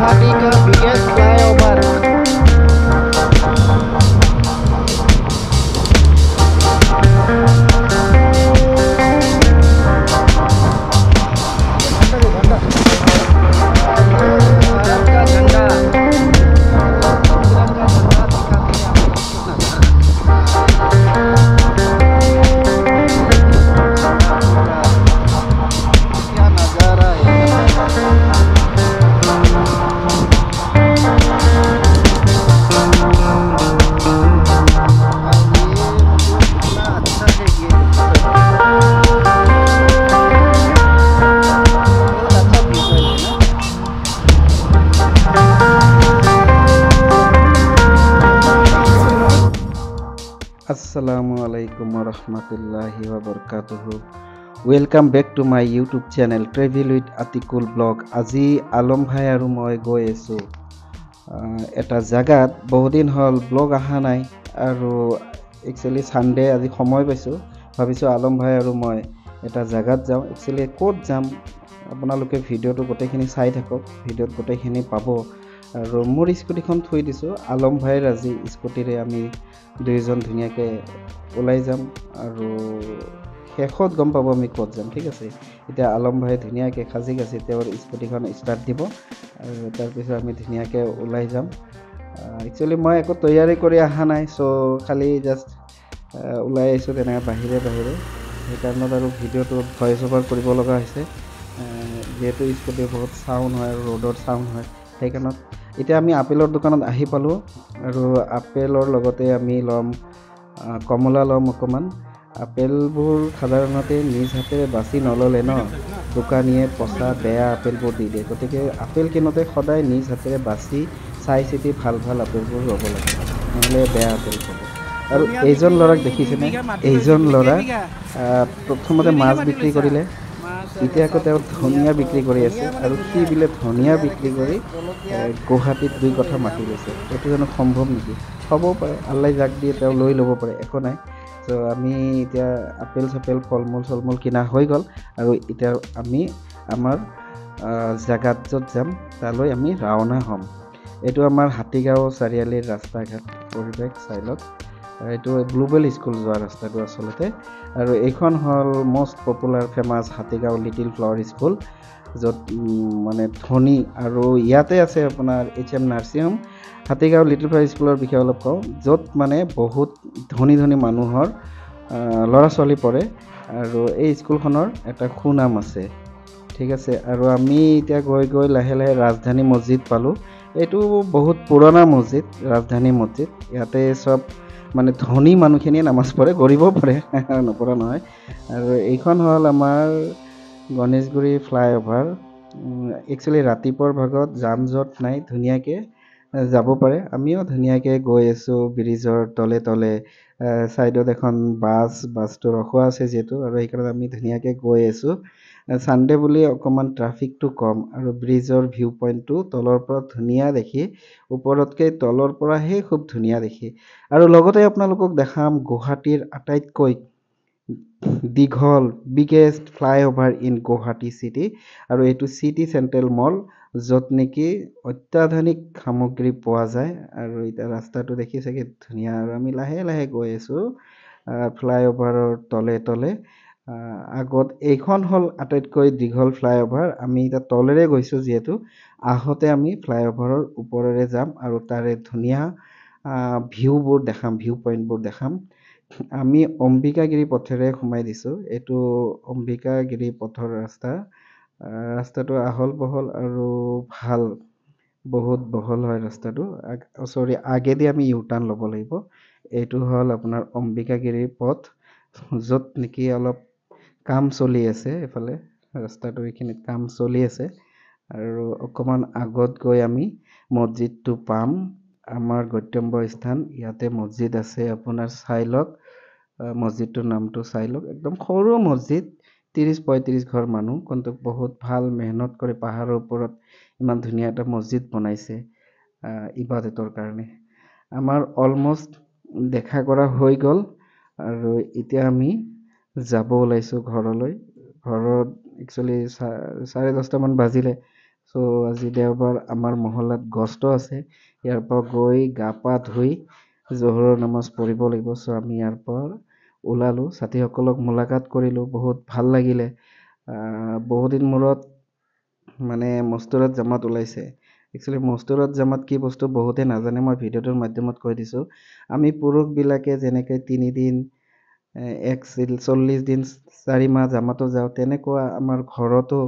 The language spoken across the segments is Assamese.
गुवाहाटी का बिगेस्ट फ्लाईओवर। भारत का झंडा तिरंगा झंडा दिखाते हैं आप लोग। क्या नज़ारा है। Assalamualaikum warahmatullahi wabarakatuh. Welcome back to my YouTube channel Travel with Atikul Blog. আজি আলম ভাই আৰু মই গৈ আছো এটা জায়গাত বহুদিন হল ব্লগ আহা নাই আৰু একচুয়ালি সানডে আজি সময় পাইছো ভাবিছো আলম ভাই আৰু মই এটা জায়গাত যাও একচুয়ালি ক'ত যাম আপোনালোকে ভিডিওটো গোটেইখিনি চাই থাকক ভিডিওত গোটেইখিনি পাব আৰু মোৰ স্কুটিখন থৈ দিছো আলম ভাইৰ আজি স্কুটিৰে আমি দুইজন ধুনীয়াকে ওলাই যাম আৰু শেষত গম পাব আমি ক'ত যাম ঠিক আছে এতিয়া আলম ভাই ধুনীয়াকে খাজি গাছি তেওঁৰ স্কুটিখন ষ্টাৰ্ট দিব আৰু তাৰ পিছত আমি ধুনীয়াকে ওলাই যাম একচুয়ালি মই একো তৈয়াৰী কৰি আহা নাই সো খালি জাস্ট ওলাই আইছো তেনে বাহিৰে সেইকাৰণে আৰু ভিডিওটো ভয়েস ওভাৰ কৰিব লগা হৈছে যেহেতু স্কুটি বহুত সাউন্ড হয় আৰু ৰোডৰ সাউন্ড হয় সেইকাৰণে এতিয়া আমি আপেলৰ দোকানত আহি পালো আৰু আপেলৰ লগতে আমি লম কমলা লম অকমান আপেলবোৰ সাধাৰণতে নিজ হাতেৰে বাছি নললে ন দোকানীয়ে পচা বেয়া আপেলবোৰ দি দিয়ে গতিকে আপেল কিনোতে সদায় নিজ হাতেৰে বাছি চাই চিতি ভাল আপেলবোৰ ল'ব লাগে নহলে বেয়া আপেল পাব আৰু এইজন ল'ৰাক দেখিছেনে এইজন ল'ৰা প্ৰথমতে মাছ বিক্ৰী কৰিলে এতিয়া আকৌ তেওঁ ধনিয়া বিক্ৰী কৰি আছে আৰু সি বিলে ধনিয়া বিক্ৰী কৰি গুৱাহাটীত দুই কথা মাতি লৈছে এইটো জানো সম্ভৱ নেকি হ'ব পাৰে আল্লাই যাক দিয়ে তেওঁ লৈ ল'ব পাৰে একো নাই তো আমি এতিয়া আপেল চাপেল ফলমূল কিনা হৈ গ'ল আৰু এতিয়া আমি আমাৰ জাগাত য'ত যাম তালৈ আমি ৰাওনা হ'ম এইটো আমাৰ হাতীগাঁও চাৰিআলিৰ ৰাস্তা ঘাট পৰিৱেশ চাইলক এইটো গ্লোবেল স্কুল যোৱা ৰাস্তাটো আচলতে আৰু এইখন হল most popular famous Hatigaon Little Flower School য'ত মানে ধনী আৰু ইয়াতে আছে আপোনাৰ HM nursing home Hatigaon Little Flower স্কুলৰ বিষয়ে অলপ কওঁ য'ত মানে বহুত ধনী মানুহৰ ল'ৰা ছোৱালী পঢ়ে আৰু এই স্কুলখনৰ এটা সুনাম আছে ঠিক আছে আৰু আমি এতিয়া গৈ লাহে ৰাজধানী মছজিদ পালো এইটো বহুত পুৰণা মছজিদ ৰাজধানী মছজিদ ইয়াতে সব মানে ধনী মানুহখিনিয়ে নামাজ পঢ়ে গৰিবও পঢ়ে নপঢ়া নহয় আৰু এইখন হল আমাৰ গণেশগুৰি ফ্লাইঅভাৰ একচুয়ালি ৰাতিপুৱাৰ ভাগত জাম জট নাই ধুনীয়াকে যাব পাৰে আমিও ধুনীয়াকে গৈ আছো ব্ৰিজৰ তলে সাইডত এখন বাছটো ৰখোৱা আছে যেটো আৰু এইকাৰণে আমি ধুনীয়াকে গৈ আছো সানডে বুলি অকমান ট্ৰাফিকটো কম আৰু ব্ৰিজৰ ভিউ পইণ্টটো তলৰ পৰা ধুনীয়া দেখি ওপৰতকৈ তলৰ পৰাহে খুব ধুনীয়া দেখি আৰু লগতে আপোনালোকক দেখাম গুৱাহাটীৰ আটাইতকৈ দীঘল biggest flyover in Guwahati city আৰু এইটো চিটি চেণ্ট্ৰেল মল য'ত নেকি অত্যাধুনিক সামগ্ৰী পোৱা যায় আৰু এটা ৰাস্তাটো দেখি চাগে ধুনীয়া আৰু আমি লাহে গৈ আছো ফ্লাইঅভাৰৰ তলে আগত এইখন হল আটাইতকৈ দীঘল ফ্লাইঅভাৰ আমি এটা তলেৰে গৈছো যিহেতু আহতে আমি ফ্লাইঅভাৰৰ ওপৰেৰে যাম আৰু তাৰে ধুনীয়া ভিউবোৰ দেখাম ভিউ পইণ্টবোৰ দেখাম আমি অম্বিকাগিৰি পথেৰে সোমাই দিছো এইটো অম্বিকাগিৰি পথৰ ৰাস্তাটো আহল বহল আৰু ভাল বহুত বহল হয় ৰাস্তাটো সৰি আগেদি আমি ইউটাৰ্ণ ল'ব লাগিব এইটো হল আপোনাৰ অম্বিকাগিৰি পথ য'ত নেকি অলপ কাম চলি আছে এফালে ৰাস্তাটো এইখিনিত কাম চলি আছে আৰু অকমান আগত গৈ আমি মছজিদটো পাম আমাৰ গন্তব্য স্থান ইয়াতে মছজিদ আছে আপোনাৰ চাইলক মছজিদটোৰ নামটো চাইলক একদম সৰু মছজিদ 30-35 ঘৰ মানুহ কিন্তু বহুত ভাল মেহনত কৰি পাহাৰৰ ওপৰত ইমান ধুনীয়া এটা মছজিদ বনাইছে ইবাদতৰ কাৰণে আমাৰ অলমোষ্ট দেখা কৰা হৈ গ'ল আৰু এতিয়া আমি যাব ওলাইছো ঘৰলৈ ঘৰত একচুয়ালি 10:30 মান বাজিলে চ' আজি দেওবাৰ আমাৰ মহল্লাত গছটো আছে, ইয়াৰ পৰা গৈ গা পা ধুই জোহৰৰ নামাজ পঢ়িব লাগিব। চ' আমি ইয়াৰ পৰা ওলালোঁ, ছাত্ৰীসকলক মোলাকাত কৰিলোঁ, বহুত ভাল লাগিলে। বহুদিন মূৰত মানে মস্তুৰাত জামাত ওলাইছে। একচুৱেলি মস্তুৰাত জামাত কি বস্তু বহুতে নাজানে, মই ভিডিঅ'টোৰ মাধ্যমত কৈ দিছোঁ। আমি পুৰুষবিলাকে যেনেকৈ 3 দিন 40 দিন 4 মাহ জামাতো যাওঁ, তেনেকুৱা আমাৰ ঘৰতো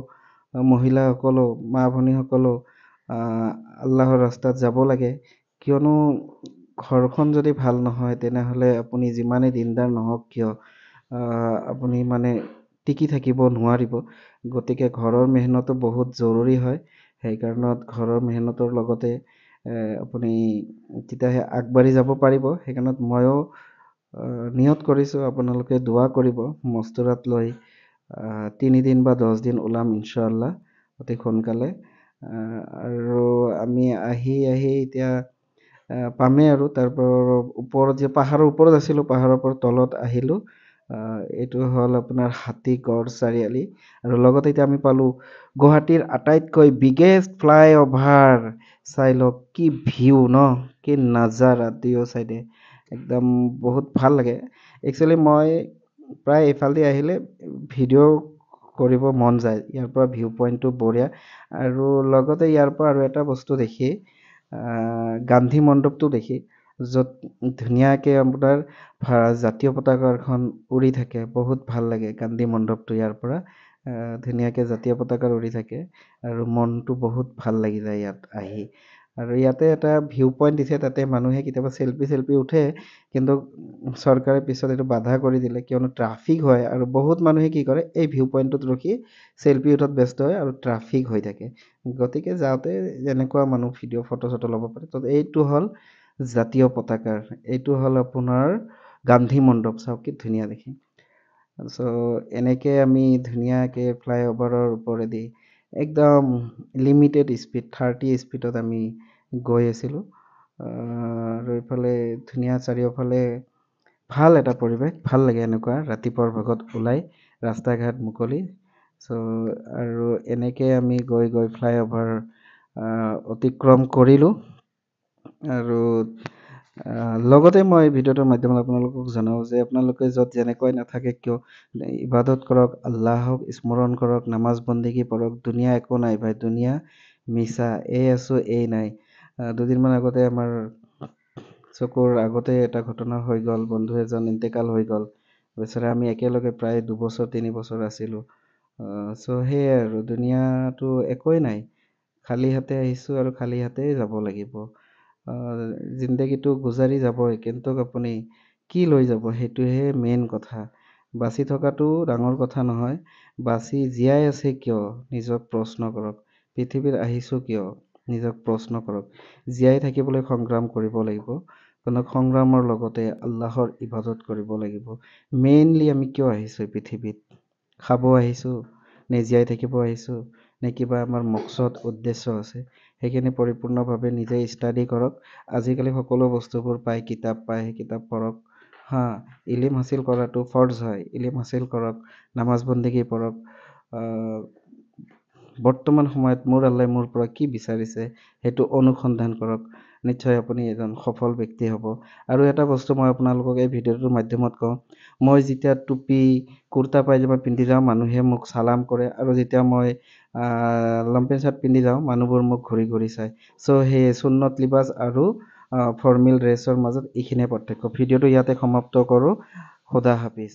মহিলাসকলো মা ভনীসকলো আল্লাহৰ ৰাস্তাত যাব লাগে। কিয়নো ঘৰখন যদি ভাল নহয় তেনেহ'লে আপুনি যিমানেই দিনদাৰ নহওক কিয় আপুনি মানে টিকি থাকিব নোৱাৰিব। গতিকে ঘৰৰ মেহনতো বহুত জৰুৰী হয়। সেইকাৰণত ঘৰৰ মেহনতৰ লগতে আপুনি তেতিয়াহে আগবাঢ়ি যাব পাৰিব। সেইকাৰণত ময়ো নিয়ত কৰিছোঁ আপোনালোকে দোৱা কৰিব। মস্তুৰাত লৈ 3 দিন বা 10 দিন ওলাম ইনশাআল্লাহ অতি সোনকালে। আৰু আমি আহি এতিয়া পামেই আৰু তাৰপৰা ওপৰত যে পাহাৰৰ ওপৰত আছিলোঁ, পাহাৰৰ পৰা তলত আহিলোঁ। এইটো হ'ল আপোনাৰ হাতীগড় চাৰিআলি। আৰু লগতে এতিয়া আমি পালোঁ গুৱাহাটীৰ আটাইতকৈ বিগেষ্ট ফ্লাইঅভাৰ। চাই লওক কি ভিউ ন, কি নাজাৰা দুয়ো চাইডে, একদম বহুত ভাল লাগে। একচুৱেলি মই প্ৰায় এইফালেদি আহিলে ভিডিঅ' কৰিব মন যায়, ইয়াৰ পৰা ভিউ পইণ্টটো বঢ়িয়া। আৰু লগতে ইয়াৰ পৰা আৰু এটা বস্তু দেখি, গান্ধী মণ্ডপটো দেখি, য'ত ধুনীয়াকৈ আপোনাৰ জাতীয় পতাকাখন উৰি থাকে, বহুত ভাল লাগে গান্ধী মণ্ডপটো ইয়াৰ পৰা। ধুনীয়াকৈ জাতীয় পতাকা উৰি থাকে আৰু মনটো বহুত ভাল লাগি যায় ইয়াত আহি। আৰু ইয়াতে এটা ভিউ পইণ্ট দিছে, তাতে মানুহে কেতিয়াবা চেল্ফি উঠে, কিন্তু চৰকাৰে পিছত এইটো বাধা কৰি দিলে, কিয়নো ট্ৰাফিক হয় আৰু বহুত মানুহে কি কৰে এই ভিউ পইণ্টটোত ৰখি চেল্ফি উঠাত ব্যস্ত হয় আৰু ট্ৰাফিক হৈ থাকে। গতিকে যাওঁতে যেনেকুৱা মানুহ ভিডিঅ' ফটো চটো ল'ব পাৰে। তো এইটো হ'ল জাতীয় পতাকাৰ, এইটো হ'ল আপোনাৰ গান্ধী মণ্ডপ। চাওক কি ধুনীয়া দেখি। চ' এনেকৈ আমি ধুনীয়াকৈ ফ্লাইঅভাৰৰ ওপৰেদি একদম লিমিটেড স্পীড 30 স্পীডত আমি গৈ আছিলোঁ। আৰু এইফালে ধুনীয়া চাৰিওফালে ভাল এটা পৰিৱেশ, ভাল লাগে এনেকুৱা ৰাতিপুৱাৰ ভাগত ওলাই ৰাস্তা ঘাট মুকলি। চ' আৰু এনেকৈ আমি গৈ ফ্লাইঅভাৰ অতিক্ৰম কৰিলোঁ। আৰু লগতে মই ভিডিঅ'টোৰ মাধ্যমত আপোনালোকক জনাওঁ যে আপোনালোকে য'ত যেনেকৈ নাথাকে কিয় ইবাদত কৰক, আল্লাহক স্মৰণ কৰক, নামাজ বন্দেগী পঢ়ক। দুনিয়া একো নাই ভাই, দুনিয়া মিছা, এই আছোঁ এই নাই। দুদিনমান আগতে আমাৰ চকুৰ আগতে এটা ঘটনা হৈ গ'ল, বন্ধু এজন ইন্তেকাল হৈ গ'ল। বেচাৰা আমি একেলগে প্ৰায় 2 বছৰ 3 বছৰ আছিলোঁ। চ' সেয়াই আৰু দুনিয়াটো একোৱেই নাই, খালী হাতে আহিছোঁ আৰু খালী হাতেই যাব লাগিব। জিন্দগীটো গুজাৰি যাবই, কিন্তু আপুনি কি লৈ যাব সেইটোহে মেইন কথা। বাচি থকাটো ডাঙৰ কথা নহয়, বাচি জীয়াই আছে কিয় নিজক প্ৰশ্ন কৰক। পৃথিৱীত আহিছোঁ কিয় নিজক প্ৰশ্ন কৰক। জীয়াই থাকিবলৈ সংগ্ৰাম কৰিব লাগিব, কিন্তু সংগ্ৰামৰ লগতে আল্লাহৰ ইবাদত কৰিব লাগিব। মেইনলি আমি কিয় আহিছোঁ এই পৃথিৱীত? খাব আহিছোঁ নে জীয়াই থাকিব আহিছোঁ, নে কিবা আমাৰ মকসদ উদ্দেশ্য আছে? সেইখিনি পৰিপূৰ্ণভাৱে নিজে ষ্টাডি কৰক। আজিকালি সকলো বস্তুবোৰ পায়, কিতাপ পায়, সেই কিতাপ পঢ়ক। ইলিম হাচিল কৰাটো ফৰ্জ হয়, ইলিম হাচিল কৰক, নামাজ বন্দেগী পঢ়ক। বৰ্তমান সময়ত মোৰ আল্লাই মোৰ পৰা কি বিচাৰিছে সেইটো অনুসন্ধান কৰক। নিশ্চয় আপুনি এজন সফল ব্যক্তি হ'ব। আৰু এটা বস্তু মই আপোনালোকক এই ভিডিঅ'টোৰ মাধ্যমত কওঁ, মই যেতিয়া টুপি কুৰ্তা পায়জামা পিন্ধি যাওঁ মানুহে মোক চালাম কৰে, আৰু যেতিয়া মই লংপেণ্ট চাৰ্ট পিন্ধি যাওঁ মানুহবোৰ মোক ঘূৰি চায়। চ' সেই সুন্নত লিবাজ আৰু ফৰ্মেল ড্ৰেছৰ মাজত এইখিনিয়ে পাৰ্থক্য। ভিডিঅ'টো ইয়াতে সমাপ্ত কৰোঁ। খুদা হাফিজ।